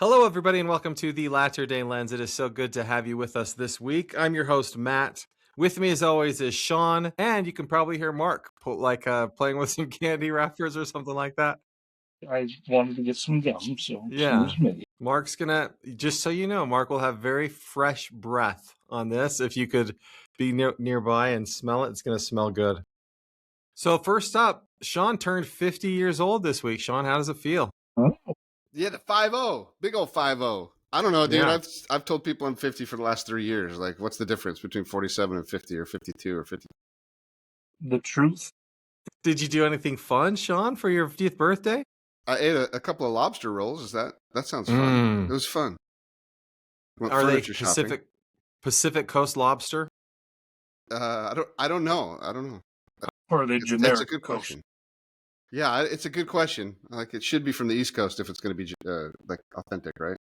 Hello, everybody, and welcome to the Latter-day Lens. It is so good to have you with us this week. I'm your host, Matt. With me, as always, is Shawn, and you can probably hear Marc playing with some candy wrappers or something like that. I wanted to get some gum, so Yeah. excuse me. Marc's gonna, just so you know, Marc will have very fresh breath on this. If you could be nearby and smell it, it's gonna smell good. So first up, Shawn turned 50 years old this week. Shawn, how does it feel? Oh, Yeah, the 5-0. Big old 5-0. I don't know, dude. Yeah. I've told people I'm 50 for the last 3 years. Like, what's the difference between 47 and 50 or 52 or 50? the truth. Did you do anything fun, Shawn, for your 50th birthday? I ate a couple of lobster rolls. That sounds fun. It was fun. Went Are they furniture shopping. Pacific Coast Lobster? I don't know. Or are they generic? That's a good question. Yeah, it's a good question. Like, it should be from the East Coast if it's going to be like authentic, right?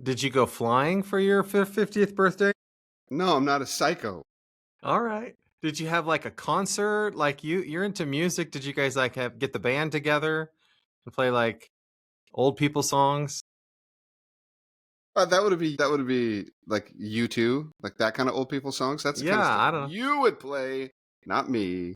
Did you go flying for your 50th birthday? No, I'm not a psycho. All right. Did you have like a concert? Like you're into music. Did you guys like get the band together and play like old people songs? That would be like U2, like that kind of old people songs. That's the kind of stuff I don't know. you would play, not me.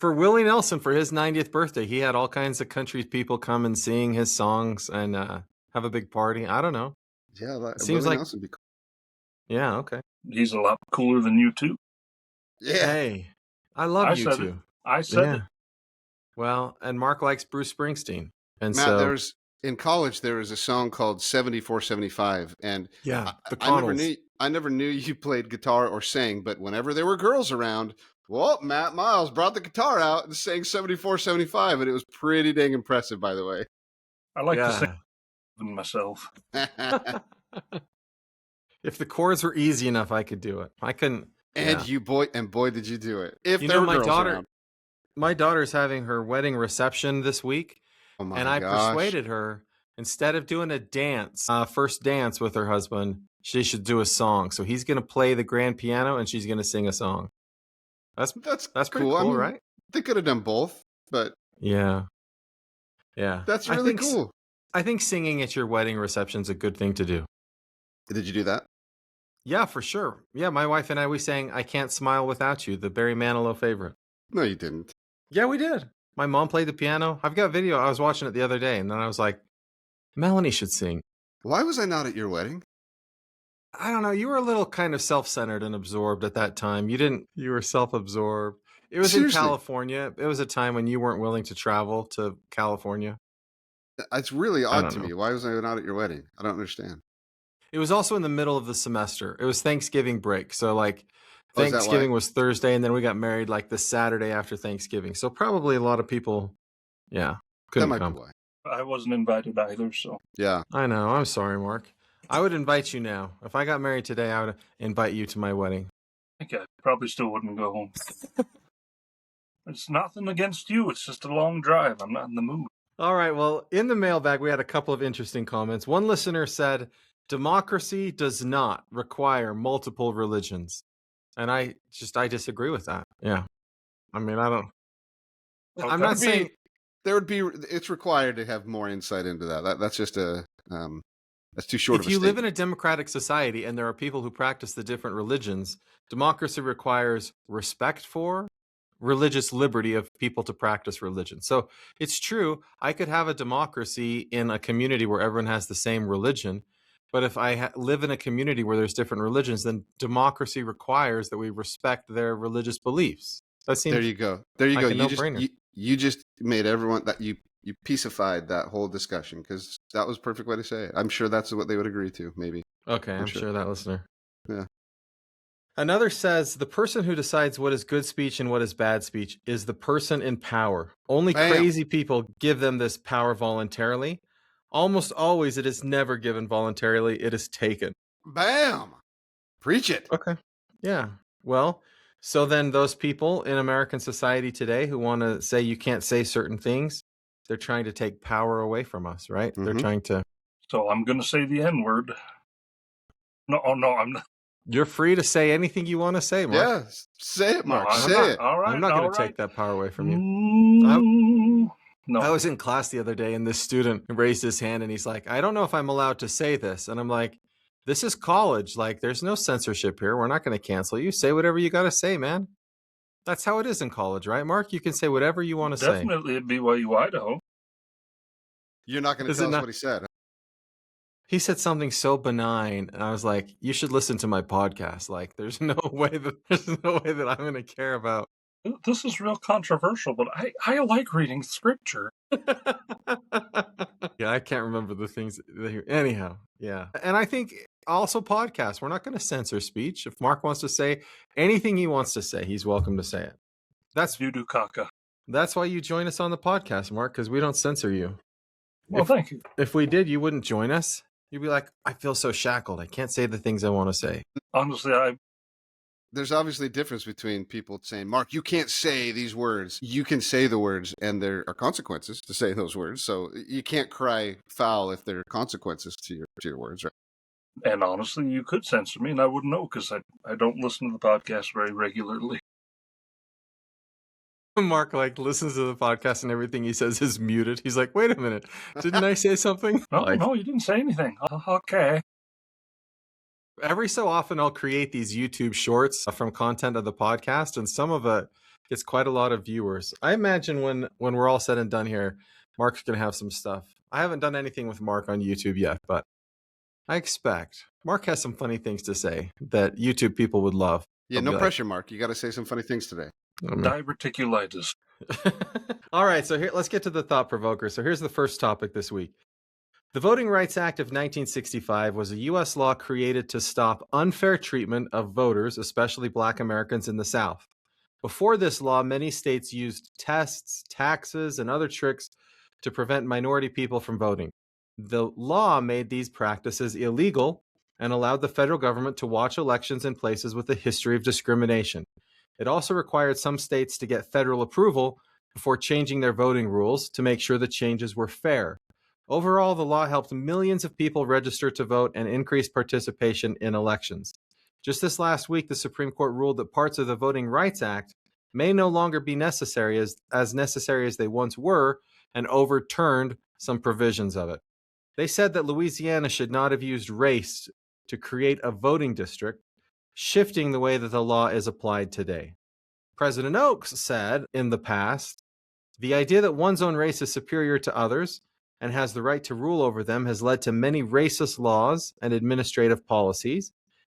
For Willie Nelson, for his 90th birthday, he had all kinds of country people come and sing his songs and have a big party. I don't know. Yeah, seems Willie like Nelson would be cool. Yeah, okay. He's a lot cooler than you two. Yeah. Hey, I love you said too. it. I said it. Well, and Marc likes Bruce Springsteen, and Matt, in college there was a song called 7475, and yeah, the I never knew you played guitar or sang, but whenever there were girls around, well, Matt Miles brought the guitar out and sang 7475, and it was pretty dang impressive, by the way. I like to sing than myself. If the chords were easy enough, I could do it. I couldn't. And boy, did you do it! If you there know, were girls around. My daughter's having her wedding reception this week, and I persuaded her, instead of doing a dance, first dance with her husband, she should do a song. So he's going to play the grand piano and she's going to sing a song. That's pretty cool, I mean, right? They could have done both, but yeah, that's really cool. I think singing at your wedding reception is a good thing to do. Did you do that? Yeah, for sure. Yeah, my wife and I, we sang "I Can't Smile Without You," the Barry Manilow favorite. No, you didn't. Yeah, we did. My mom played the piano. I've got video. I was watching it the other day, and then I was like, Melanie should sing. Why was I not at your wedding? I don't know. You were a little kind of self-centered and absorbed at that time. You were self-absorbed. It was Seriously? in California. It was a time when you weren't willing to travel to California. It's really odd to me. Why was I not at your wedding? I don't understand. It was also in the middle of the semester. It was Thanksgiving break. So like Thanksgiving was Thursday, and then we got married like the Saturday after Thanksgiving. So probably a lot of people, couldn't come. Be why. I wasn't invited either, so. Yeah. I know. I'm sorry, Marc. I would invite you now. If I got married today, I would invite you to my wedding. I think I probably still wouldn't go home. It's nothing against you. It's just a long drive. I'm not in the mood. All right. Well, in the mailbag, we had a couple of interesting comments. One listener said, democracy does not require multiple religions. And I disagree with that. Yeah. I mean, I don't. Okay. I'm not saying. It's required to have more insight into that. That's just that's too short of a statement. If you live in a democratic society and there are people who practice the different religions, democracy requires respect for religious liberty of people to practice religion. So it's true, I could have a democracy in a community where everyone has the same religion, but if I live in a community where there's different religions, then democracy requires that we respect their religious beliefs. That seems there you go. You just made everyone that you piecified that whole discussion, because that was a perfect way to say it. I'm sure that's what they would agree to, maybe. Okay, I'm sure that listener. Yeah. Another says, the person who decides what is good speech and what is bad speech is the person in power. Only crazy people give them this power voluntarily. Almost always it is never given voluntarily. It is taken. Bam! Preach it. Okay. Yeah. Well, so then those people in American society today who want to say you can't say certain things, they're trying to take power away from us, right? Mm-hmm. They're trying to. So I'm going to say the N-word. No, I'm not. You're free to say anything you want to say, Marc. Yeah, say it, Marc. Say it. All right, I'm not going to take that power away from you. No. I was in class the other day and this student raised his hand and he's like, I don't know if I'm allowed to say this. And I'm like, this is college. Like, there's no censorship here. We're not going to cancel you. Say whatever you got to say, man. That's how it is in college, right, Mark? You can say whatever you want to say. Definitely at BYU, Idaho. You're not going to tell us what he said. He said something so benign, and I was like, you should listen to my podcast. Like, there's no way that I'm going to care about. This is real controversial, but I like reading scripture. Yeah, I can't remember the things. Anyhow, yeah. And I think also podcasts, we're not going to censor speech. If Mark wants to say anything he wants to say, he's welcome to say it. You do, Kaka. That's why you join us on the podcast, Mark, because we don't censor you. Well, thank you. If we did, you wouldn't join us. You'd be like, I feel so shackled. I can't say the things I want to say. Honestly, there's obviously a difference between people saying, Mark, you can't say these words. You can say the words, and there are consequences to say those words. So you can't cry foul if there are consequences to your words, right? And honestly, you could censor me, and I wouldn't know because I don't listen to the podcast very regularly. Mark listens to the podcast and everything he says is muted. He's like, wait a minute, didn't I say something? No, you didn't say anything. Okay. Every so often I'll create these YouTube shorts from content of the podcast, and some of it gets quite a lot of viewers. I imagine when we're all said and done here, Mark's going to have some stuff. I haven't done anything with Mark on YouTube yet, but I expect Mark has some funny things to say that YouTube people would love. Yeah, no pressure, Mark. You got to say some funny things today. Diverticulitis. All right, so here, let's get to the thought provoker. So here's the first topic this week. The Voting Rights Act of 1965 was a U.S. law created to stop unfair treatment of voters, especially Black Americans in the South. Before this law, many states used tests, taxes, and other tricks to prevent minority people from voting. The law made these practices illegal and allowed the federal government to watch elections in places with a history of discrimination. It also required some states to get federal approval before changing their voting rules to make sure the changes were fair. Overall, the law helped millions of people register to vote and increase participation in elections. Just this last week, the Supreme Court ruled that parts of the Voting Rights Act may no longer be necessary as necessary as they once were, and overturned some provisions of it. They said that Louisiana should not have used race to create a voting district, shifting the way that the law is applied today. President Oaks said in the past, the idea that one's own race is superior to others and has the right to rule over them has led to many racist laws and administrative policies.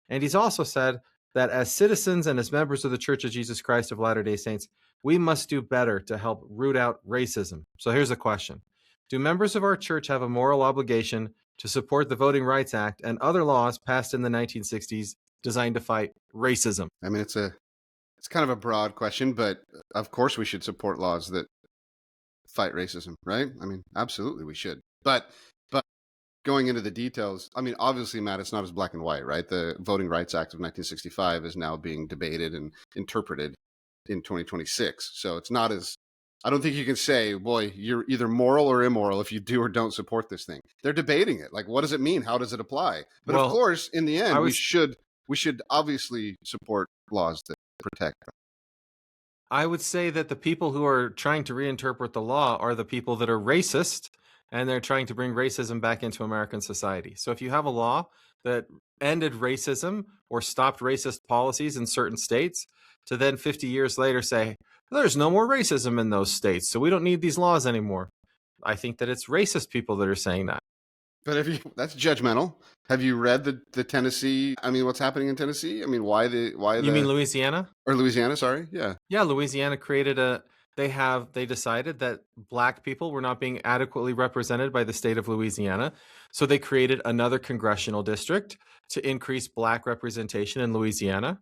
And he's also said that as citizens and as members of the Church of Jesus Christ of Latter-day Saints, we must do better to help root out racism. So here's a question. Do members of our church have a moral obligation to support the Voting Rights Act and other laws passed in the 1960s designed to fight racism? I mean, it's kind of a broad question, but of course we should support laws that fight racism, right? I mean, absolutely we should. But going into the details, I mean, obviously, Matt, it's not as black and white, right? The Voting Rights Act of 1965 is now being debated and interpreted in 2026. So it's not as, I don't think you can say, boy, you're either moral or immoral if you do or don't support this thing. They're debating it. Like, what does it mean? How does it apply? But of course, in the end, we should obviously support laws that protect them. I would say that the people who are trying to reinterpret the law are the people that are racist, and they're trying to bring racism back into American society. So if you have a law that ended racism or stopped racist policies in certain states, to then 50 years later say, there's no more racism in those states, so we don't need these laws anymore. I think that it's racist people that are saying that. But that's judgmental. Have you read the Tennessee? I mean, what's happening in Tennessee? I mean, why You mean Louisiana? Or Louisiana? Sorry, yeah. Yeah, Louisiana created they decided that Black people were not being adequately represented by the state of Louisiana, so they created another congressional district to increase Black representation in Louisiana.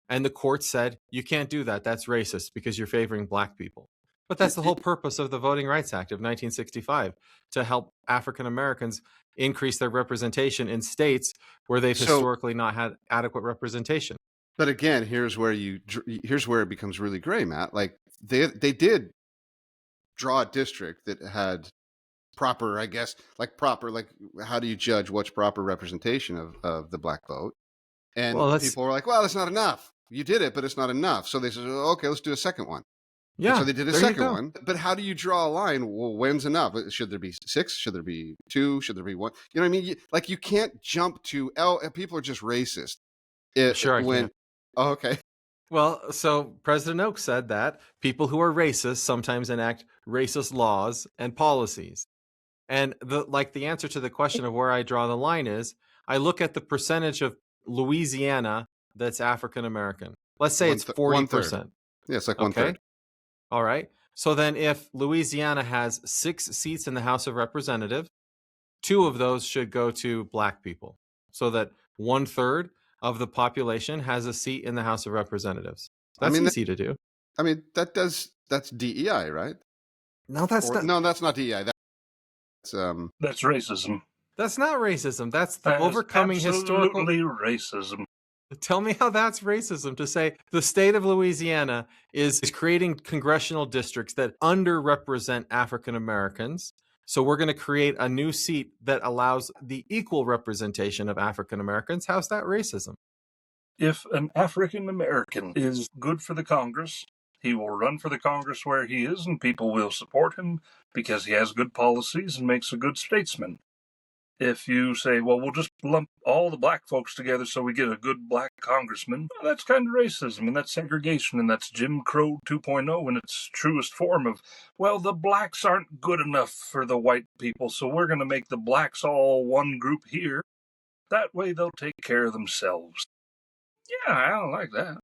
And the court said you can't do that. That's racist because you're favoring Black people. But that's the whole purpose of the Voting Rights Act of 1965, to help African Americans increase their representation in states where they've historically not had adequate representation. But again, here's where it becomes really gray, Matt. Like they did draw a district that had proper, I guess, like how do you judge what's proper representation of the Black vote? And people were like, well, that's not enough. You did it, but it's not enough. So they said, okay, let's do a second one. Yeah. And so they did a there you second go. one. But how do you draw a line? Well, when's enough? Should there be 6? Should there be 2? Should there be 1? You know what I mean? You can't jump to, people are just racist. Sure, I can. Oh, okay. Well, so President Oak said that people who are racist sometimes enact racist laws and policies. And the answer to the question of where I draw the line is, I look at the percentage of Louisiana that's African American. Let's say it's 40%. Yeah, it's like Okay. 1/3. All right. So then if Louisiana has 6 seats in the House of Representatives, 2 of those should go to black people, so that 1/3 of the population has a seat in the House of Representatives. That's easy to do. I mean, that's DEI, right? No, that's not. No, that's not DEI. That's racism. That's not racism. That's That is overcoming historical. absolutely racism. Tell me how that's racism to say the state of Louisiana is creating congressional districts that underrepresent African Americans. So we're going to create a new seat that allows the equal representation of African Americans. How's that racism? If an African American is good for the Congress, he will run for the Congress where he is, and people will support him because he has good policies and makes a good statesman. If you say, well, we'll just lump all the black folks together so we get a good black congressman, well, that's kind of racism, and that's segregation, and that's Jim Crow 2.0 in its truest form of, well, the blacks aren't good enough for the white people, so we're going to make the blacks all one group here. That way they'll take care of themselves. Yeah, I don't like that.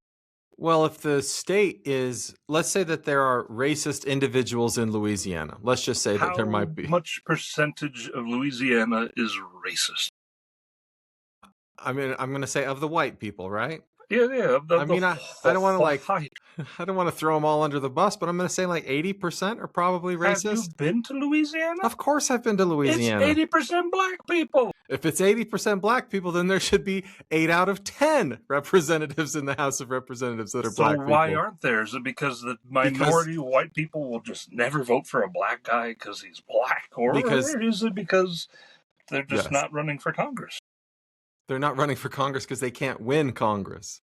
Well, if the state is, let's say that there are racist individuals in Louisiana. Let's just say that there might be. How much percentage of Louisiana is racist? I mean, I'm going to say of the white people, right? Yeah. I don't want to I don't want to throw them all under the bus, but I'm going to say like 80% are probably racist. Have you been to Louisiana? Of course I've been to Louisiana. It's 80% black people. If it's 80% black people, then there should be 8 out of 10 representatives in the House of Representatives that are black people. So why aren't there? Is it because the minority of white people will just never vote for a black guy because he's black? Or is it because they're just not running for Congress? They're not running for Congress because they can't win Congress.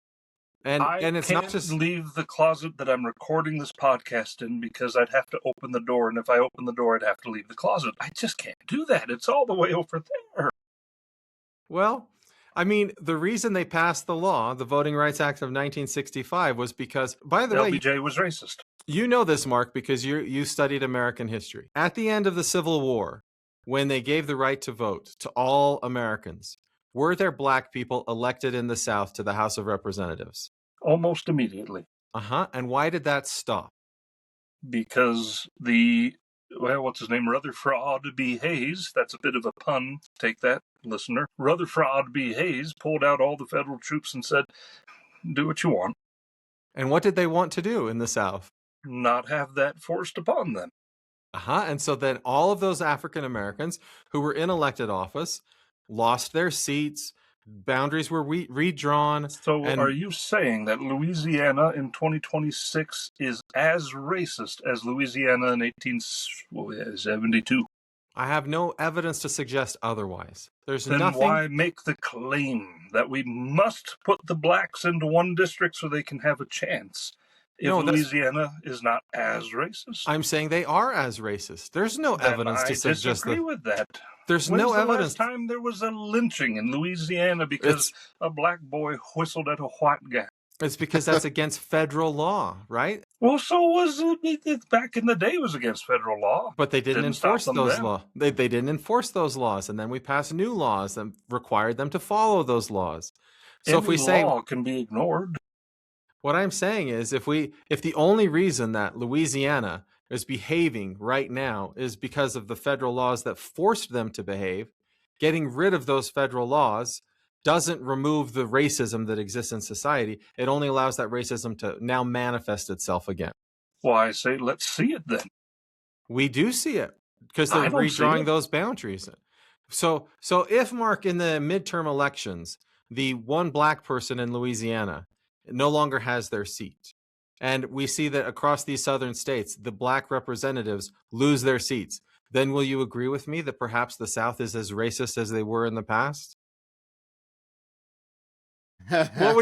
And it's not just leave the closet that I'm recording this podcast in because I'd have to open the door, and if I open the door, I'd have to leave the closet. I just can't do that. It's all the way over there. Well, I mean, the reason they passed the law, the Voting Rights Act of 1965, was because, by the way, LBJ was racist. You know this, Mark, because you studied American history. At the end of the Civil War, when they gave the right to vote to all Americans, were there black people elected in the South to the House of Representatives? Almost immediately. And why did that stop? Because what's his name? Rutherford B. Hayes. That's a bit of a pun. Take that, listener. Rutherford B. Hayes pulled out all the federal troops and said, do what you want. And what did they want to do in the South? Not have that forced upon them. And so then all of those African Americans who were in elected office lost their seats. Boundaries were redrawn. So are you saying that Louisiana in 2026 is as racist as Louisiana in 1872? I have no evidence to suggest otherwise. There's then nothing. Why make the claim that we must put the blacks into one district so they can have a chance? If Louisiana is not as racist? I'm saying they are as racist. There's no evidence to suggest that. I disagree with that. There's no evidence. Last time there was a lynching in Louisiana because a black boy whistled at a white guy. It's because that's against federal law, right? Well, so was it back in the day. It was against federal law, but they didn't enforce those laws. They didn't enforce those laws, and then we passed new laws that required them to follow those laws. So if we say law can be ignored. What I'm saying is if the only reason that Louisiana is behaving right now is because of the federal laws that forced them to behave, getting rid of those federal laws doesn't remove the racism that exists in society. It only allows that racism to now manifest itself again. Well, I say let's see it then. We do see it because they're redrawing those boundaries. So if, Mark, in the midterm elections, the one black person in Louisiana no longer has their seat, and we see that across these southern states, the black representatives lose their seats, then will you agree with me that perhaps the South is as racist as they were in the past? What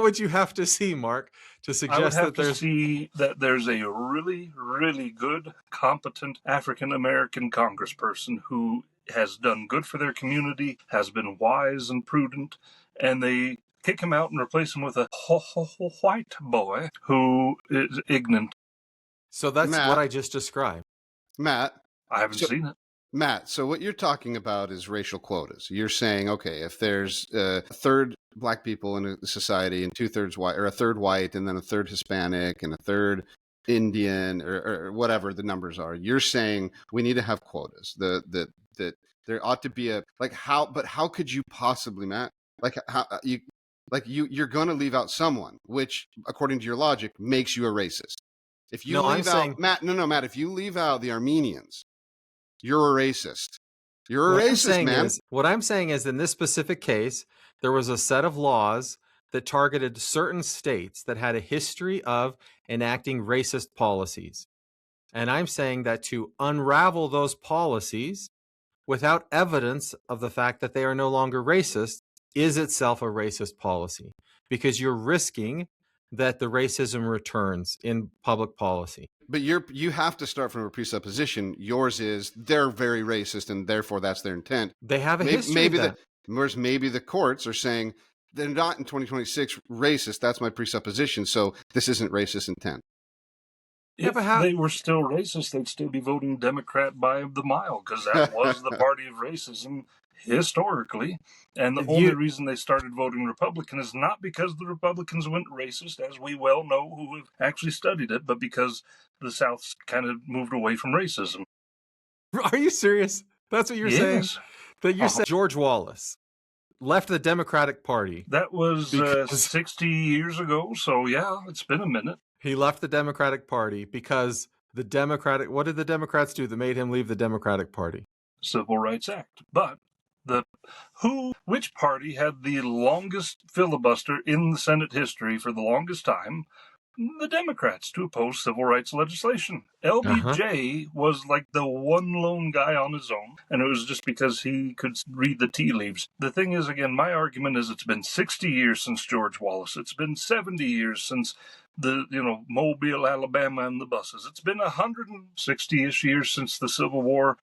would you have to see, Mark, to I would suggest have that to there's see that there's a really, really good, competent African American congressperson who has done good for their community, has been wise and prudent, and they kick him out and replace him with a white boy who is ignorant. So that's Matt. what I just described. Matt, I haven't seen it. Matt, so what you're talking about is racial quotas. You're saying, okay, if there's a third black people in a society and 2/3 white, or a third white and then a third Hispanic and a third Indian, or whatever the numbers are, you're saying we need to have quotas. That there ought to be a, like, how, but how could you possibly, Matt? Like, how you're going to leave out someone, which according to your logic makes you a racist. If you leave out Matt, Matt, if you leave out the Armenians, you're a racist. You're a racist, man. What I'm saying is, in this specific case, there was a set of laws that targeted certain states that had a history of enacting racist policies. And I'm saying that to unravel those policies without evidence of the fact that they are no longer racist is itself a racist policy, because you're risking that the racism returns in public policy. But you have to start from a presupposition. Yours is they're very racist, and therefore that's their intent. They have a history of that. Whereas maybe the courts are saying they're not in 2026 racist. That's my presupposition. So this isn't racist intent. If they were still racist, they'd still be voting Democrat by the mile, because that was the party of racism historically. And the only reason they started voting Republican is not because the Republicans went racist, as we well know who have actually studied it, but because the South kind of moved away from racism. Are you serious? That's what you're saying? That you're saying George Wallace left the Democratic Party. That was 60 years ago, so yeah, it's been a minute. He left the Democratic Party because what did the Democrats do that made him leave the Democratic Party? Civil Rights Act. But which party had the longest filibuster in the Senate history for the longest time? The Democrats, to oppose civil rights legislation. LBJ was like the one lone guy on his own, and it was just because he could read the tea leaves. The thing is, again, my argument is it's been 60 years since George Wallace. It's been 70 years since Mobile, Alabama, and the buses. It's been 160-ish years since the Civil War.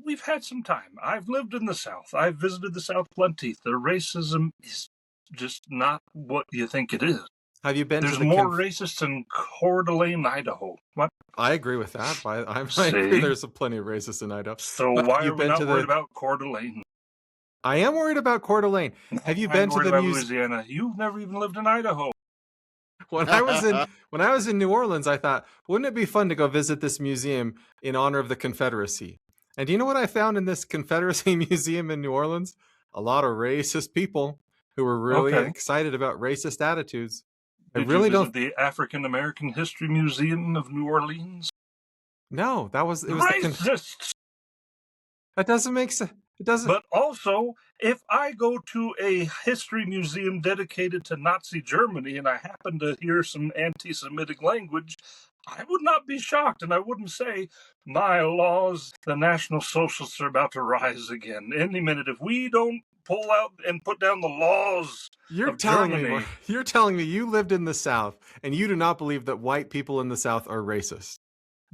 We've had some time. I've lived in the South. I've visited the South plenty. The racism is just not what you think it is. Have you been? There's more racists in Coeur d'Alene, Idaho. What? I agree with that. I agree there's plenty of racists in Idaho. So why are we not worried about Coeur d'Alene? I am worried about Coeur d'Alene. Have you been to the Louisiana? You've never even lived in Idaho. When I was in New Orleans, I thought, wouldn't it be fun to go visit this museum in honor of the Confederacy? And do you know what I found in this Confederacy museum in New Orleans? A lot of racist people who were really excited about racist attitudes. Did you visit the African American History Museum of New Orleans? No, it was racists. That doesn't make sense. It doesn't. But also, if I go to a history museum dedicated to Nazi Germany and I happen to hear some anti-Semitic language, I would not be shocked, and I wouldn't say, my laws, the National Socialists are about to rise again. Any minute, if we don't pull out and put down the laws of Germany. You're telling me you lived in the South, and you do not believe that white people in the South are racist?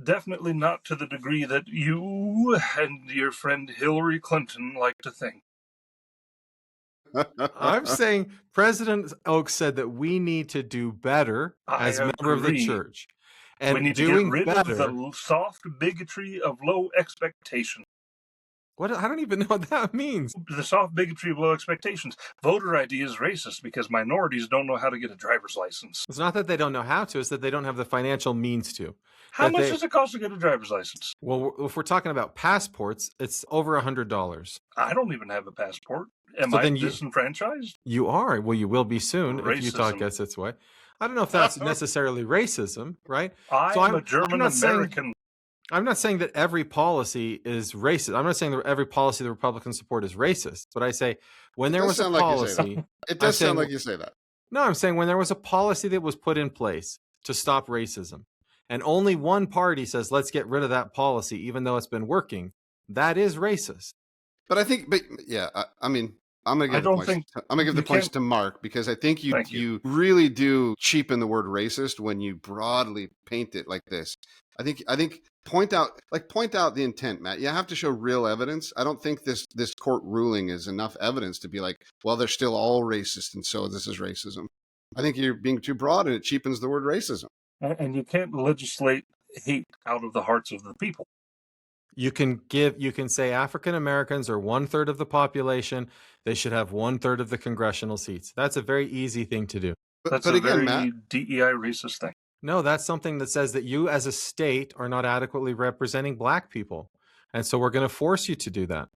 Definitely not to the degree that you and your friend Hillary Clinton like to think. I'm saying President Oaks said that we need to do better as a member of the church. And we need to get rid of the soft bigotry of low expectations. What? I don't even know what that means. The soft bigotry of low expectations. Voter ID is racist because minorities don't know how to get a driver's license. It's not that they don't know how to, it's that they don't have the financial means to. How much does it cost to get a driver's license? Well, if we're talking about passports, it's over $100. I don't even have a passport. Am I disenfranchised? You are. Well, you will be soon if Utah gets its way. I don't know if that's necessarily racism, right? I'm a German American. I'm not saying that every policy is racist. I'm not saying that every policy the Republicans support is racist. But I say when there was a policy... It does sound like you say that. No, I'm saying when there was a policy that was put in place to stop racism, and only one party says, let's get rid of that policy, even though it's been working, that is racist. But I think, I mean, I'm gonna I give the don't points. think I'm gonna give the you points can't. to Mark because I think Thank you. you really do cheapen the word racist when you broadly paint it like this. I think point out the intent, Matt. You have to show real evidence. I don't think this court ruling is enough evidence to be like, well, they're still all racist, and so this is racism. I think you're being too broad, and it cheapens the word racism. And you can't legislate hate out of the hearts of the people. You can say African Americans are 1/3 of the population. They should have 1/3 of the congressional seats. That's a very easy thing to do. That's But a again, very Matt, DEI racist thing. No, that's something that says that you as a state are not adequately representing black people. And so we're going to force you to do that.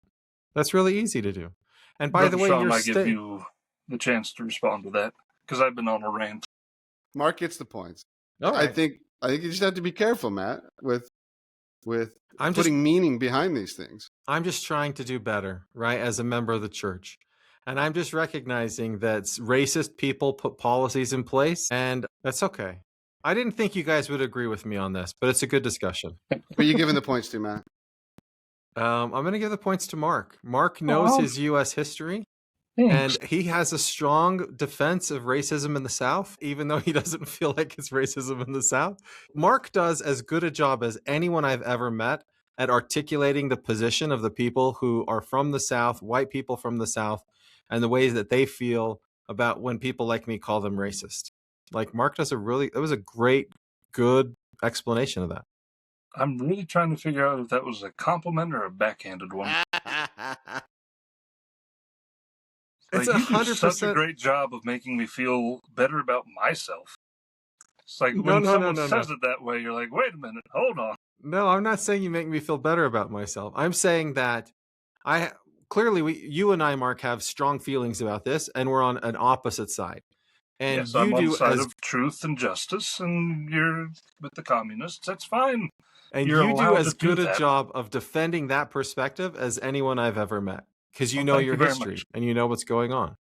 That's really easy to do. And by the way, Shawn, your I give state. you the chance to respond to that because I've been on a rant. Mark gets the points. All right. I think you just have to be careful, Matt, with I'm putting meaning behind these things. I'm just trying to do better, right, as a member of the church. And I'm just recognizing that racist people put policies in place, and that's okay. I didn't think you guys would agree with me on this, but it's a good discussion. Who are you giving the points to, Matt? I'm going to give the points to Mark. Mark knows his U.S. history, Thanks. and he has a strong defense of racism in the South, even though he doesn't feel like it's racism in the South. Mark does as good a job as anyone I've ever met at articulating the position of the people who are from the South, white people from the South, and the ways that they feel about when people like me call them racist. Like Mark does that was a great, good explanation of that. I'm really trying to figure out if that was a compliment or a backhanded one. It's Like, you do 100%. such a great job of making me feel better about myself. It's like when someone says it that way, you're like, wait a minute, hold on. No, I'm not saying you make me feel better about myself. I'm saying that you and I, Mark, have strong feelings about this, and we're on an opposite side. And yes, I'm on the side of truth and justice, and you're with the communists. That's fine. And you do as good a job of defending that perspective as anyone I've ever met, because you know your history and you know what's going on.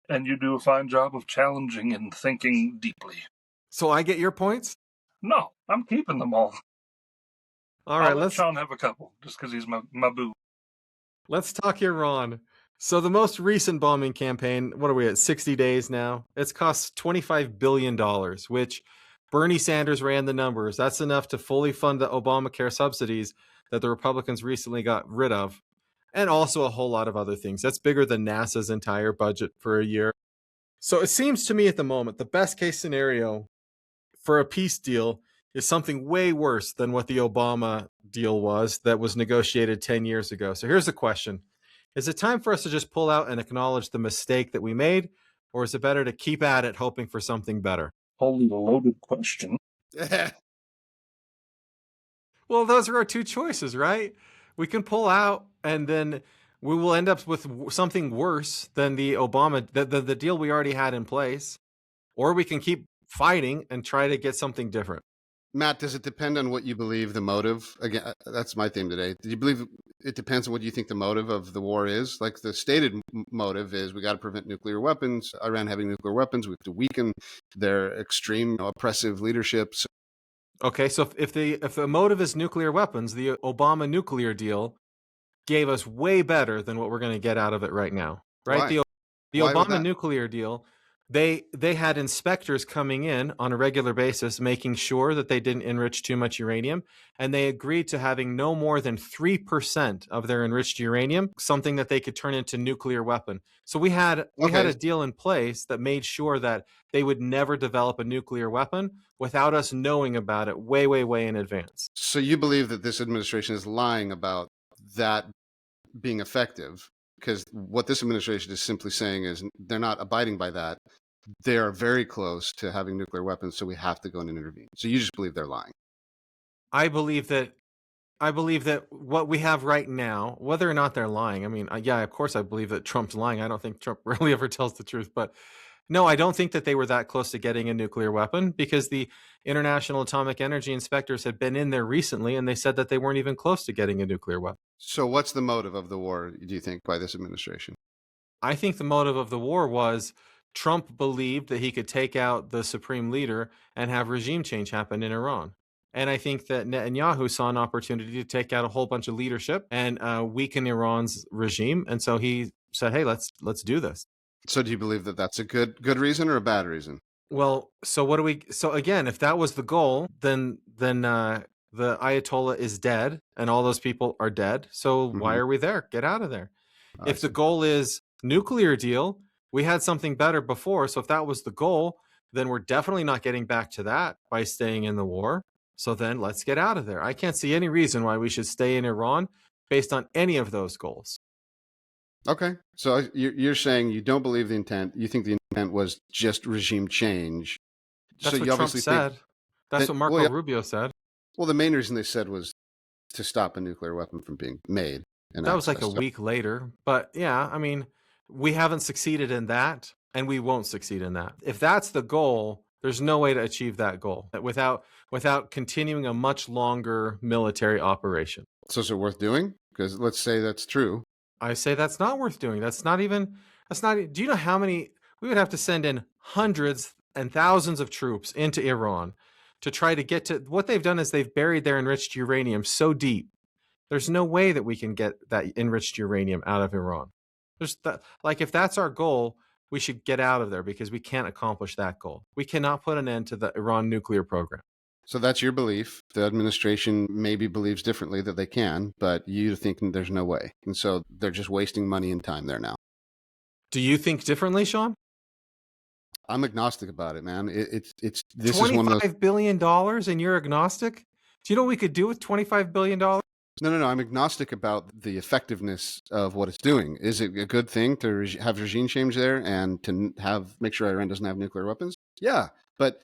And you do a fine job of challenging and thinking deeply. So I get your points? No, I'm keeping them all. All right, let Shawn have a couple, just because he's my boo. Let's talk Iran. So the most recent bombing campaign, what are we at, 60 days now? It's cost $25 billion, which Bernie Sanders ran the numbers. That's enough to fully fund the Obamacare subsidies that the Republicans recently got rid of, and also a whole lot of other things. That's bigger than NASA's entire budget for a year. So it seems to me at the moment, the best case scenario for a peace deal is something way worse than what the Obama deal was that was negotiated 10 years ago. So here's the question. Is it time for us to just pull out and acknowledge the mistake that we made, or is it better to keep at it hoping for something better? Holy loaded question. Well, those are our two choices, right? We can pull out and then we will end up with something worse than the the deal we already had in place, or we can keep fighting and try to get something different. Matt, does it depend on what you believe the motive? Again, that's my theme today. Do you believe it depends on what you think the motive of the war is? Like the stated motive is we got to prevent nuclear weapons, Iran having nuclear weapons. We have to weaken their extreme oppressive leadership. Okay, so if the motive is nuclear weapons, the Obama nuclear deal gave us way better than what we're going to get out of it right now, right? Why? The Obama nuclear deal, they had inspectors coming in on a regular basis, making sure that they didn't enrich too much uranium, and they agreed to having no more than 3% of their enriched uranium, something that they could turn into nuclear weapon. So we had a deal in place that made sure that they would never develop a nuclear weapon without us knowing about it way, way, way in advance. So you believe that this administration is lying about that being effective? Because what this administration is simply saying is they're not abiding by that. They are very close to having nuclear weapons, so we have to go in and intervene. So you just believe they're lying. I believe that what we have right now, whether or not they're lying, I mean, yeah, of course I believe that Trump's lying. I don't think Trump really ever tells the truth, but no, I don't think that they were that close to getting a nuclear weapon, because the International Atomic Energy inspectors had been in there recently and they said that they weren't even close to getting a nuclear weapon. So what's the motive of the war, do you think, by this administration? I think the motive of the war was Trump believed that he could take out the supreme leader and have regime change happen in Iran. And I think that Netanyahu saw an opportunity to take out a whole bunch of leadership and weaken Iran's regime. And so he said, hey, let's do this. So do you believe that that's a good reason or a bad reason? Well, so what do we? So again, if that was the goal, then the Ayatollah is dead, and all those people are dead. So why are we there? Get out of there. I If the see. goal is nuclear deal, we had something better before. So if that was the goal, then we're definitely not getting back to that by staying in the war. So then let's get out of there. I can't see any reason why we should stay in Iran based on any of those goals. Okay, so you're saying you don't believe the intent. You think the intent was just regime change. That's So what you Trump obviously said. think That's that, what Marco well, yeah, Rubio said. well, the main reason they said was to stop a nuclear weapon from being made and That was like a accessed. week later. But yeah, I mean, we haven't succeeded in that, and we won't succeed in that. If that's the goal, there's no way to achieve that goal without continuing a much longer military operation. So is it worth doing? Because let's say that's true. I say that's not worth doing. That's not. Do you know how many we would have to send in hundreds and thousands of troops into Iran to try to get to what they've done is they've buried their enriched uranium so deep. There's no way that we can get that enriched uranium out of Iran. Like if that's our goal, we should get out of there because we can't accomplish that goal. We cannot put an end to the Iran nuclear program. So that's your belief. The administration maybe believes differently that they can, but you think there's no way. And so they're just wasting money and time there now. Do you think differently, Shawn? I'm agnostic about it, man. This is one of those $25 billion and you're agnostic? Do you know what we could do with $25 billion? No. I'm agnostic about the effectiveness of what it's doing. Is it a good thing to have regime change there and to make sure Iran doesn't have nuclear weapons? Yeah, but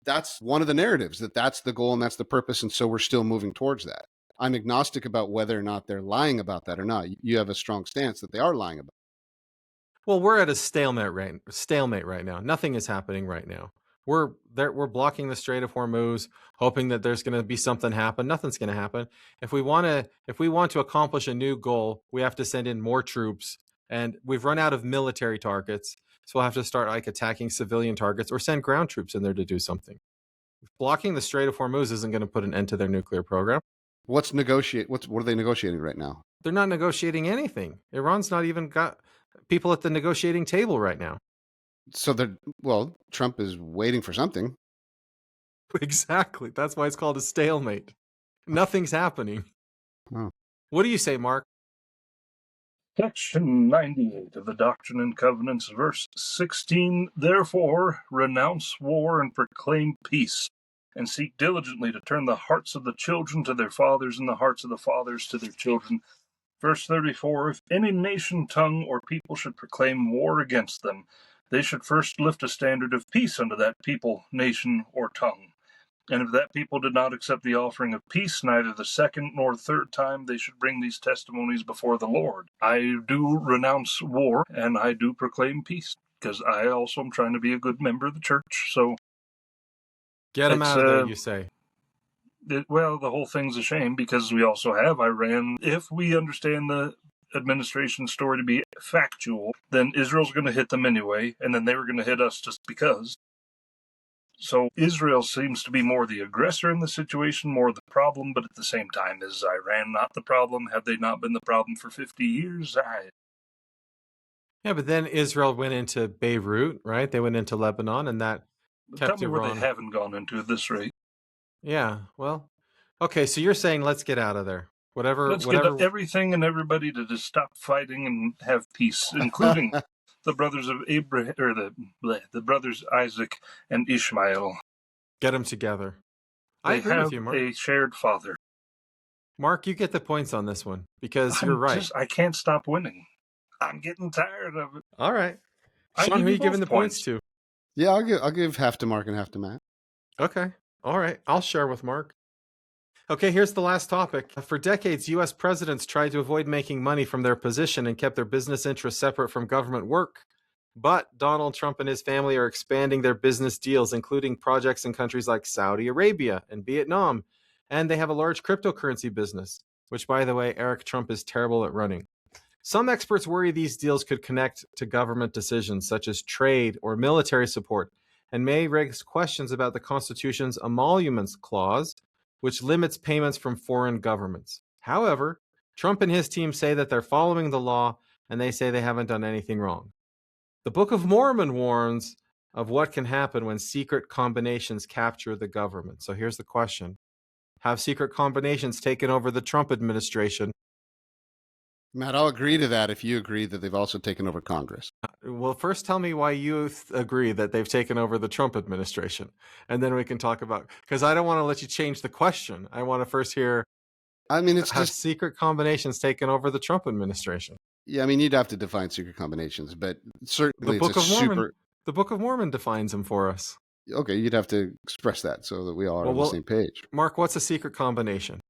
that's one of the narratives, that's the goal and that's the purpose, and so we're still moving towards that. I'm agnostic about whether or not they're lying about that or not. You have a strong stance that they are lying about. Well, we're at a stalemate right now. Nothing is happening right now. We're blocking the Strait of Hormuz, hoping that there's going to be something happen. Nothing's going to happen. If we want to accomplish a new goal, we have to send in more troops, and we've run out of military targets. So we'll have to start like attacking civilian targets or send ground troops in there to do something. Blocking the Strait of Hormuz isn't going to put an end to their nuclear program. What are they negotiating right now? They're not negotiating anything. Iran's not even got people at the negotiating table right now. So Trump is waiting for something. Exactly. That's why it's called a stalemate. Nothing's happening. Oh. What do you say, Marc? Section 98 of the Doctrine and Covenants, verse 16, therefore renounce war and proclaim peace, and seek diligently to turn the hearts of the children to their fathers and the hearts of the fathers to their children. Verse 34, if any nation, tongue, or people should proclaim war against them, they should first lift a standard of peace unto that people, nation, or tongue. And if that people did not accept the offering of peace, neither the second nor third time, they should bring these testimonies before the Lord. I do renounce war, and I do proclaim peace, because I also am trying to be a good member of the church. So get them out of there, you say. The whole thing's a shame, because we also have Iran. If we understand the administration's story to be factual, then Israel's going to hit them anyway, and then they were going to hit us just because. So Israel seems to be more the aggressor in the situation, more the problem, but at the same time, is Iran not the problem? Have they not been the problem for 50 years? Yeah, but then Israel went into Beirut, right? They went into Lebanon, and that kept Tell me Iran. where they haven't gone into at this rate. Yeah, well, okay, so you're saying let's get out of there. Let's get everything and everybody to just stop fighting and have peace, including the brothers of Abraham, or the brothers Isaac and Ishmael. Get them together. I agree with you, Marc. They have a shared father. Marc, you get the points on this one because you're right. I can't stop winning. I'm getting tired of it. All right, Shawn, who are you giving the points to? Yeah, I'll give half to Marc and half to Matt. Okay, all right, I'll share with Marc. Okay, here's the last topic. For decades, U.S. presidents tried to avoid making money from their position and kept their business interests separate from government work. But Donald Trump and his family are expanding their business deals, including projects in countries like Saudi Arabia and Vietnam. And they have a large cryptocurrency business, which, by the way, Eric Trump is terrible at running. Some experts worry these deals could connect to government decisions, such as trade or military support, and may raise questions about the Constitution's emoluments clause, which limits payments from foreign governments. However, Trump and his team say that they're following the law and they say they haven't done anything wrong. The Book of Mormon warns of what can happen when secret combinations capture the government. So here's the question. Have secret combinations taken over the Trump administration? Matt, I'll agree to that if you agree that they've also taken over Congress. Well, first tell me why you agree that they've taken over the Trump administration, and then we can talk about, because I don't want to let you change the question. I want to first hear, I mean, it's have just secret combinations taken over the Trump administration? Yeah, I mean, you'd have to define secret combinations, but certainly The Book of Mormon. super. The Book of Mormon defines them for us. Okay, you'd have to express that so that we all are on the same page. Mark, what's a secret combination?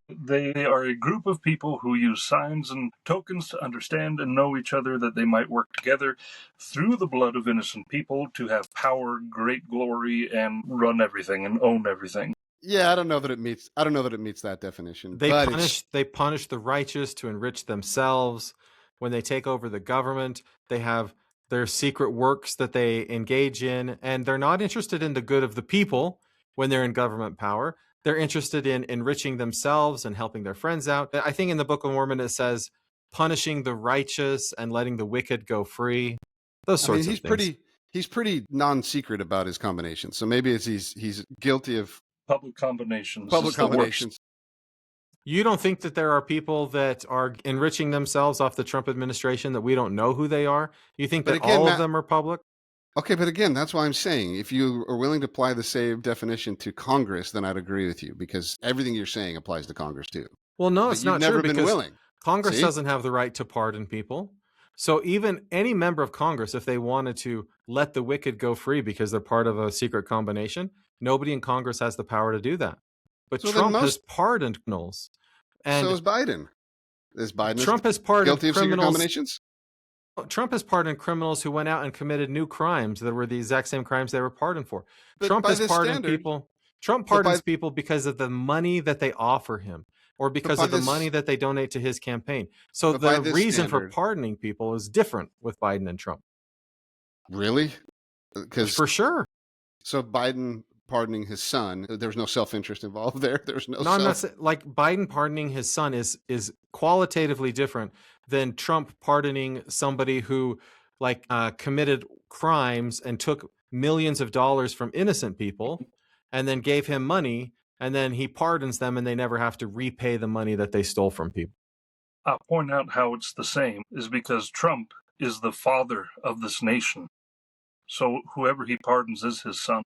They are a group of people who use signs and tokens to understand and know each other, that they might work together through the blood of innocent people to have power, great glory, and run everything and own everything. Yeah, I don't know that it meets that definition. They punish the righteous to enrich themselves. When they take over the government, they have their secret works that they engage in, and they're not interested in the good of the people when they're in government power. They're interested in enriching themselves and helping their friends out. I think in the Book of Mormon it says punishing the righteous and letting the wicked go free. Those sorts of things. He's pretty non-secret about his combinations. So maybe it's he's guilty of public combinations. You don't think that there are people that are enriching themselves off the Trump administration that we don't know who they are? You think that all of them are public? Okay, but again, that's why I'm saying if you are willing to apply the same definition to Congress, then I'd agree with you, because everything you're saying applies to Congress too. Well, no, it's not true, because willing. Congress doesn't have the right to pardon people. So even any member of Congress, if they wanted to let the wicked go free because they're part of a secret combination, nobody in Congress has the power to do that. But so Trump has pardoned criminals. And so is Biden. Trump has pardoned guilty of secret combinations? Trump has pardoned criminals who went out and committed new crimes that were the exact same crimes they were pardoned for. But Trump has pardoned people. Trump pardons people because of the money that they offer him, or because of the money that they donate to his campaign. So the reason for pardoning people is different with Biden and Trump. Really? For sure. So Biden pardoning his son, there's no self-interest involved there. There's no. I'm not saying, like, Biden pardoning his son is qualitatively different than Trump pardoning somebody who committed crimes and took millions of dollars from innocent people and then gave him money, and then he pardons them and they never have to repay the money that they stole from people. I'll point out how it's the same is because Trump is the father of this nation. So whoever he pardons is his son.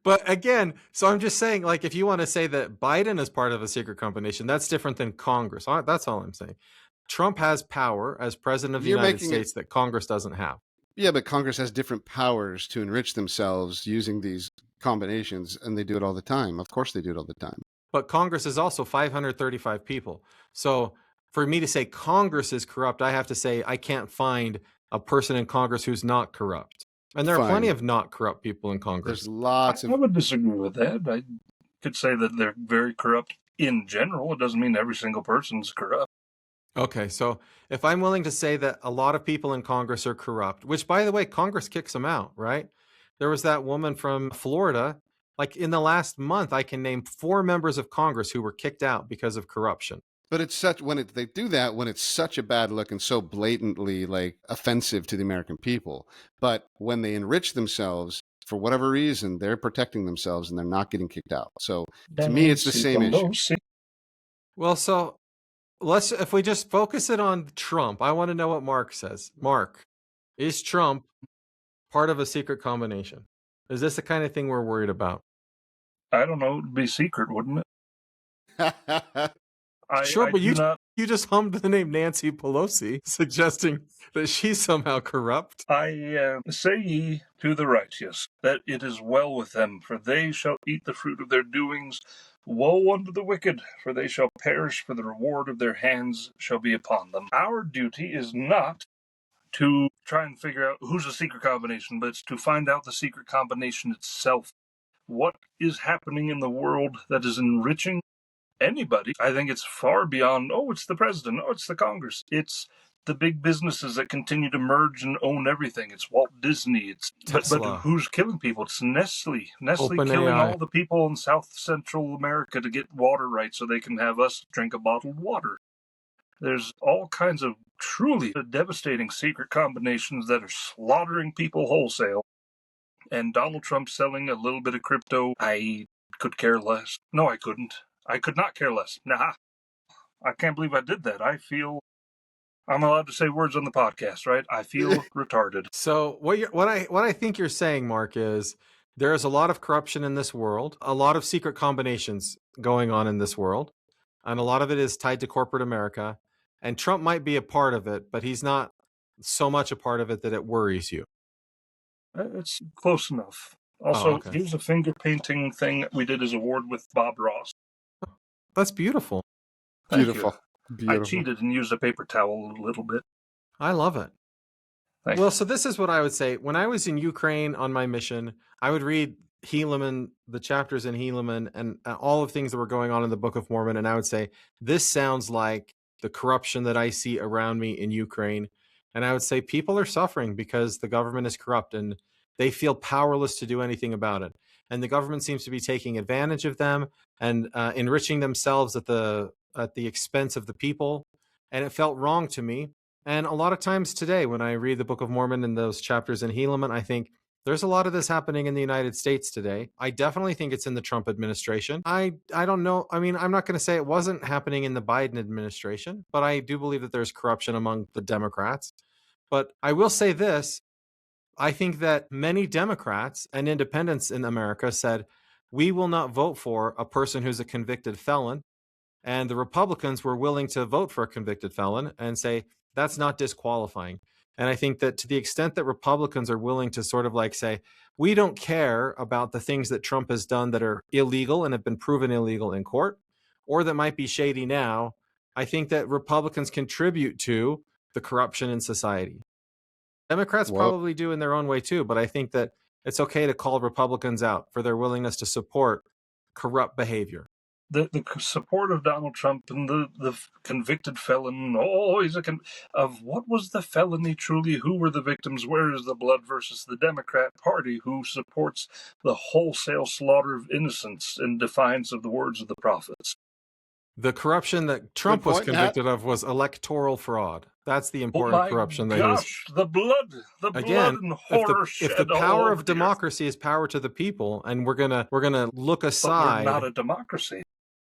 But again, so I'm just saying, like, if you want to say that Biden is part of a secret combination, that's different than Congress. That's all I'm saying. Trump has power as president of the United States that Congress doesn't have. Yeah, but Congress has different powers to enrich themselves using these combinations, and they do it all the time. Of course they do it all the time. But Congress is also 535 people. So for me to say Congress is corrupt, I have to say I can't find a person in Congress who's not corrupt. And there are plenty of not corrupt people in Congress. There's lots of... I would disagree with that. I could say that they're very corrupt in general. It doesn't mean every single person's corrupt. Okay, so if I'm willing to say that a lot of people in Congress are corrupt, which, by the way, Congress kicks them out, right? There was that woman from Florida. Like, in the last month, I can name 4 members of Congress who were kicked out because of corruption. But it's such they do that when it's such a bad look and so blatantly offensive to the American people. But when they enrich themselves for whatever reason, they're protecting themselves and they're not getting kicked out. So to me, it's the same issue. Well, so if we just focus it on Trump, I want to know what Marc says. Marc, is Trump part of a secret combination? Is this the kind of thing we're worried about? I don't know. It'd be secret, wouldn't it? Sure, but you just hummed the name Nancy Pelosi, suggesting that she's somehow corrupt. I say ye to the righteous, that it is well with them, for they shall eat the fruit of their doings. Woe unto the wicked, for they shall perish, for the reward of their hands shall be upon them. Our duty is not to try and figure out who's a secret combination, but it's to find out the secret combination itself. What is happening in the world that is enriching anybody? I think it's far beyond, it's the president, it's the Congress. It's the big businesses that continue to merge and own everything. It's Walt Disney. It's Tesla. But who's killing people? It's Nestle. Nestle killing all the people in South Central America to get water right so they can have us drink a bottled water. There's all kinds of truly devastating secret combinations that are slaughtering people wholesale. And Donald Trump selling a little bit of crypto, I could care less. No, I couldn't. I could not care less. Nah, I can't believe I did that. I feel I'm allowed to say words on the podcast, right? I feel retarded. So what I think you're saying, Mark, is there is a lot of corruption in this world, a lot of secret combinations going on in this world, and a lot of it is tied to corporate America. And Trump might be a part of it, but he's not so much a part of it that it worries you. It's close enough. Also, okay. Here's a finger painting thing we did as award with Bob Ross. That's beautiful. Beautiful. I cheated and used a paper towel a little bit. I love it. Thank well, you. So this is what I would say. When I was in Ukraine on my mission, I would read Helaman, the chapters in Helaman, and all of things that were going on in the Book of Mormon, and I would say, this sounds like the corruption that I see around me in Ukraine. And I would say people are suffering because the government is corrupt and they feel powerless to do anything about it. And the government seems to be taking advantage of them and enriching themselves at the expense of the people. And it felt wrong to me. And a lot of times today, when I read the Book of Mormon and those chapters in Helaman, I think there's a lot of this happening in the United States today. I definitely think it's in the Trump administration. I don't know. I mean, I'm not going to say it wasn't happening in the Biden administration, but I do believe that there's corruption among the Democrats. But I will say this. I think that many Democrats and independents in America said, we will not vote for a person who's a convicted felon. And the Republicans were willing to vote for a convicted felon and say, that's not disqualifying. And I think that to the extent that Republicans are willing to sort of like say, we don't care about the things that Trump has done that are illegal and have been proven illegal in court, or that might be shady now, I think that Republicans contribute to the corruption in society. Democrats probably do in their own way too, but I think that it's okay to call Republicans out for their willingness to support corrupt behavior. The support of Donald Trump and the convicted felon, of what was the felony truly? Who were the victims? Where is the blood? Versus the Democrat Party, who supports the wholesale slaughter of innocents in defiance of the words of the prophets. The corruption that Trump was convicted of was electoral fraud. That's the important corruption. Gosh, the blood and horror if the power of democracy is power to the people, and we're gonna look aside. But we're not a democracy.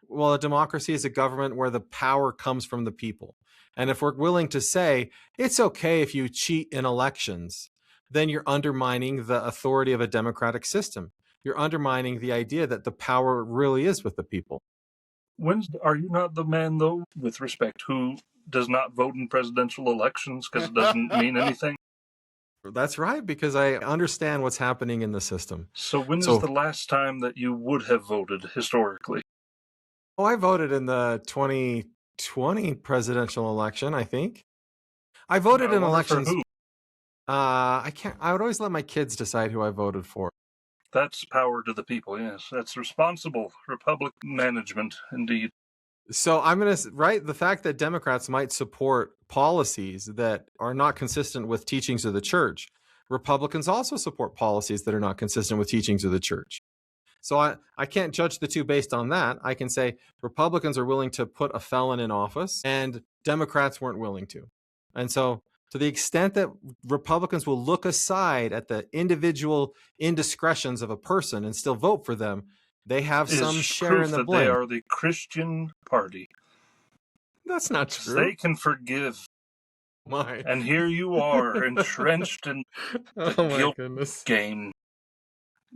Well, a democracy is a government where the power comes from the people. And if we're willing to say it's okay if you cheat in elections, then you're undermining the authority of a democratic system. You're undermining the idea that the power really is with the people. Are you not the man, though, with respect, who does not vote in presidential elections because it doesn't mean anything? That's right, because I understand what's happening in the system. So when is the last time that you would have voted historically? Oh, I voted in the 2020 presidential election, I think. I voted in elections. For who? I would always let my kids decide who I voted for. That's power to the people, yes. That's responsible republic management, indeed. So I'm going to write the fact that Democrats might support policies that are not consistent with teachings of the church. Republicans also support policies that are not consistent with teachings of the church. So I can't judge the two based on that. I can say Republicans are willing to put a felon in office and Democrats weren't willing to. And so to the extent that Republicans will look aside at the individual indiscretions of a person and still vote for them, they have some share in the blame. They are the Christian party. That's not true. They can forgive. And here you are, entrenched in the guilt game.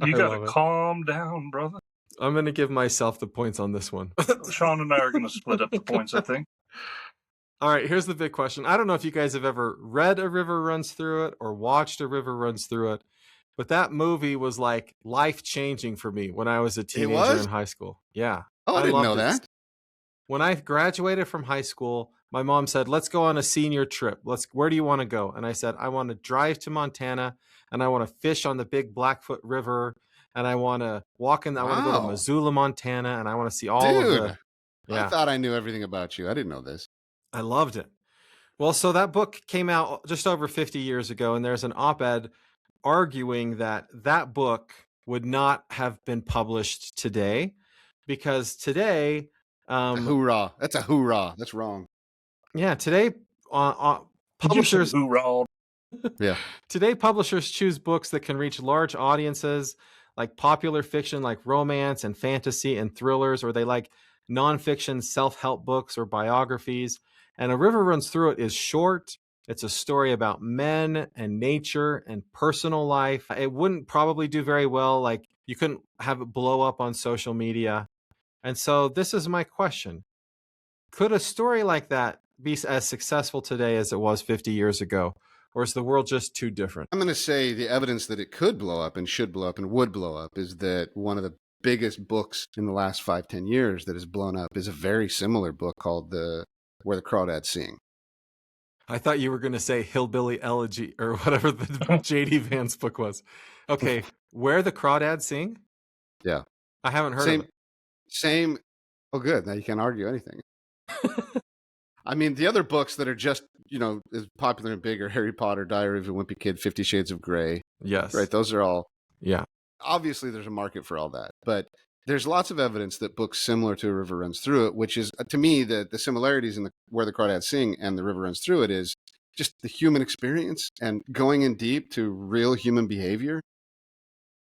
You got to calm down, brother. I'm going to give myself the points on this one. Shawn and I are going to split up the points, I think. All right, here's the big question. I don't know if you guys have ever read A River Runs Through It or watched A River Runs Through It, but that movie was like life-changing for me when I was a teenager in high school. Yeah. Oh, I didn't know that. When I graduated from high school, my mom said, let's go on a senior trip. Where do you want to go? And I said, I want to drive to Montana and I want to fish on the big Blackfoot River and I want to walk in. I want to go to Missoula, Montana, and I want to see all of the. Yeah. I thought I knew everything about you. I didn't know this. I loved it. Well, so that book came out just over 50 years ago, and there's an op-ed arguing that that book would not have been published today because today. Hoorah. That's a hoorah. That's wrong. Yeah, today publishers hoorah. Yeah. Today, publishers choose books that can reach large audiences, like popular fiction, like romance and fantasy and thrillers, or they like nonfiction self-help books or biographies. And A River Runs Through It is short. It's a story about men and nature and personal life. It wouldn't probably do very well. Like, you couldn't have it blow up on social media. And so this is my question. Could a story like that be as successful today as it was 50 years ago? Or is the world just too different? I'm going to say the evidence that it could blow up and should blow up and would blow up is that one of the biggest books in the last 5-10 years that has blown up is a very similar book called Where the Crawdads Sing. I thought you were going to say Hillbilly Elegy or whatever the J.D. Vance book was. Okay, Where the Crawdads Sing? Yeah. I haven't heard of it. Same. Oh, good. Now you can't argue anything. I mean, the other books that are just, as popular and big are Harry Potter, Diary of a Wimpy Kid, 50 Shades of Grey. Yes. Right? Those are all... Yeah. Obviously, there's a market for all that. But there's lots of evidence that books similar to A River Runs Through It, which is, to me, the similarities in Where the Crawdads Sing and The River Runs Through It is just the human experience and going in deep to real human behavior.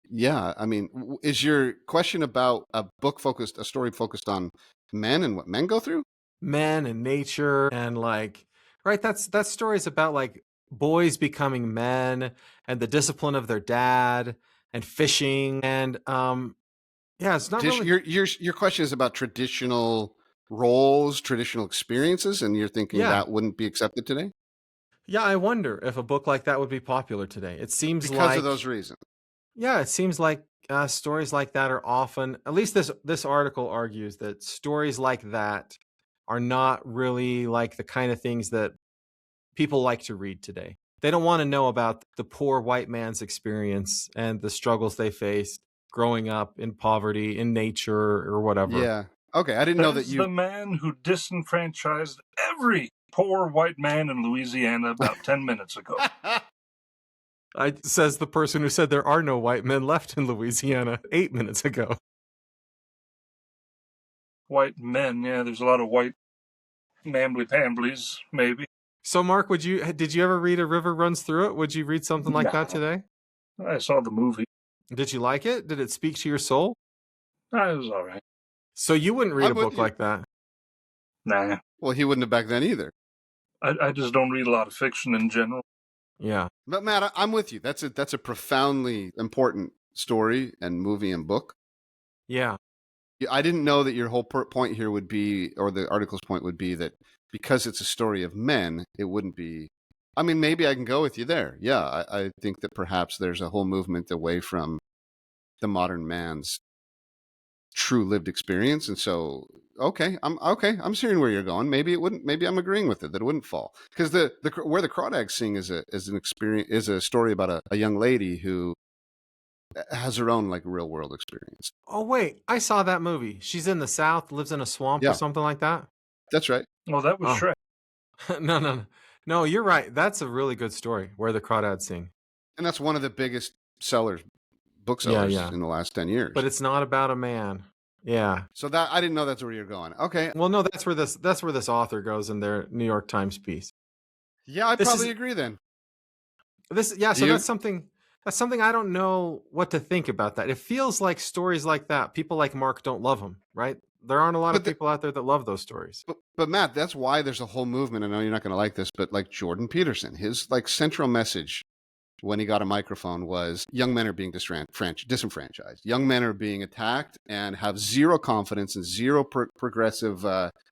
Yeah, I mean, is your question about a story focused on men and what men go through? Men and nature and right, that story is about like boys becoming men and the discipline of their dad and fishing and yeah, it's not really... Your question is about traditional roles, traditional experiences, and you're thinking that wouldn't be accepted today? Yeah, I wonder if a book like that would be popular today. It seems because of those reasons. Yeah, it seems like stories like that are often, at least this article argues that stories like that are not really like the kind of things that people like to read today. They don't want to know about the poor white man's experience and the struggles they faced growing up in poverty, in nature, or whatever. Yeah. Okay, I didn't know that the man who disenfranchised every poor white man in Louisiana about 10 minutes ago. Says the person who said there are no white men left in Louisiana 8 minutes ago. White men, yeah, there's a lot of white mambly-pamblies, maybe. So, Mark, did you ever read A River Runs Through It? Would you read something like that today? I saw the movie. Did you like it? Did it speak to your soul? It was all right. So you wouldn't read a book like that? Nah. Well, he wouldn't have back then either. I just don't read a lot of fiction in general. Yeah. But Matt, I'm with you. That's a profoundly important story and movie and book. Yeah. I didn't know that your whole point here would be, or the article's point would be, that because it's a story of men, it wouldn't be... I mean, maybe I can go with you there. Yeah, I think that perhaps there's a whole movement away from the modern man's true lived experience. And so, I'm seeing where you're going. Maybe it wouldn't, maybe I'm agreeing with it, that it wouldn't fall. Because Where the Crawdads Sing is a story about a young lady who has her own like real world experience. Oh, wait, I saw that movie. She's in the South, lives in a swamp or something like that. That's right. Well, that was Shrek. No, you're right. That's a really good story, Where the Crawdads Sing. And that's one of the biggest book sellers in the last 10 years. But it's not about a man. Yeah. So that I didn't know that's where you're going. Okay. Well, no, that's where this author goes in their New York Times piece. Yeah, I probably agree then. So that's something I don't know what to think about that. It feels like stories like that, people like Marc don't love them, right? There aren't a lot of people out there that love those stories. But Matt, that's why there's a whole movement. I know you're not going to like this, but like Jordan Peterson, his like central message when he got a microphone was young men are being disenfranchised. Young men are being attacked and have zero confidence and zero progressive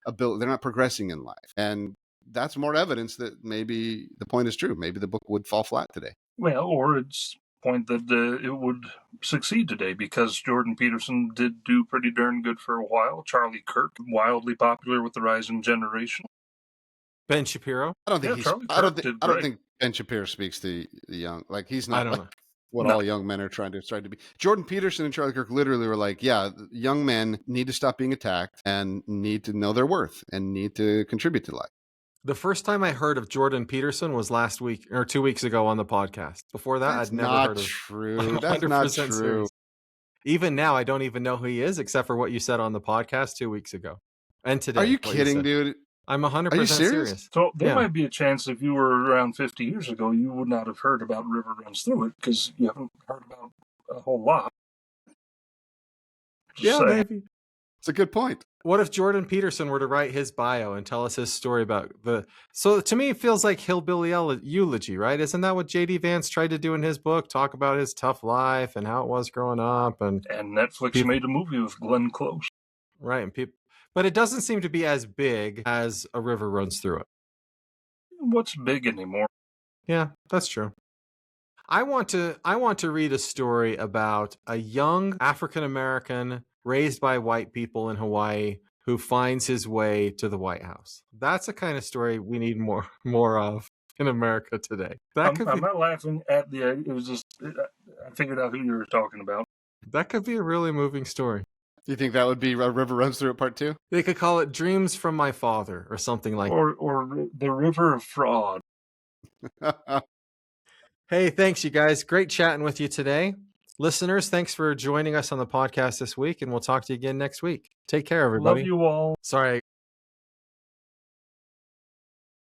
ability. They're not progressing in life. And that's more evidence that maybe the point is true. Maybe the book would fall flat today. Well, or it's point that it would succeed today because Jordan Peterson did do pretty darn good for a while. Charlie Kirk, wildly popular with the rising generation. Ben Shapiro. I don't think Ben Shapiro speaks to the young. Like he's not. I don't know what all young men are trying to be. Jordan Peterson and Charlie Kirk literally were like, yeah, young men need to stop being attacked and need to know their worth and need to contribute to life. The first time I heard of Jordan Peterson was last week or 2 weeks ago on the podcast. Before that, I'd never heard of him. That's not true. Serious. Even now, I don't even know who he is, except for what you said on the podcast 2 weeks ago. And today. Are you kidding, dude? I'm 100% Are you serious? serious. So there Yeah. might be a chance if you were around 50 years ago, you would not have heard about River Runs Through It because you haven't heard about a whole lot. Just saying. Maybe. It's a good point. What if Jordan Peterson were to write his bio and tell us his story about the... So to me, it feels like hillbilly eulogy, right? Isn't that what J.D. Vance tried to do in his book? Talk about his tough life and how it was growing up. And Netflix made a movie with Glenn Close. Right. And people, but it doesn't seem to be as big as A River Runs Through It. What's big anymore? Yeah, that's true. I want to read a story about a young African American raised by white people in Hawaii who finds his way to the White House. That's the kind of story we need more of in America today. I'm not laughing at it was just, I figured out who you were talking about. That could be a really moving story. Do you think that would be A River Runs Through It Part 2? They could call it Dreams from My Father or something like that. Or The River of Fraud. Hey, thanks, you guys. Great chatting with you today. Listeners, thanks for joining us on the podcast this week, and we'll talk to you again next week. Take care, everybody. Love you all. Sorry.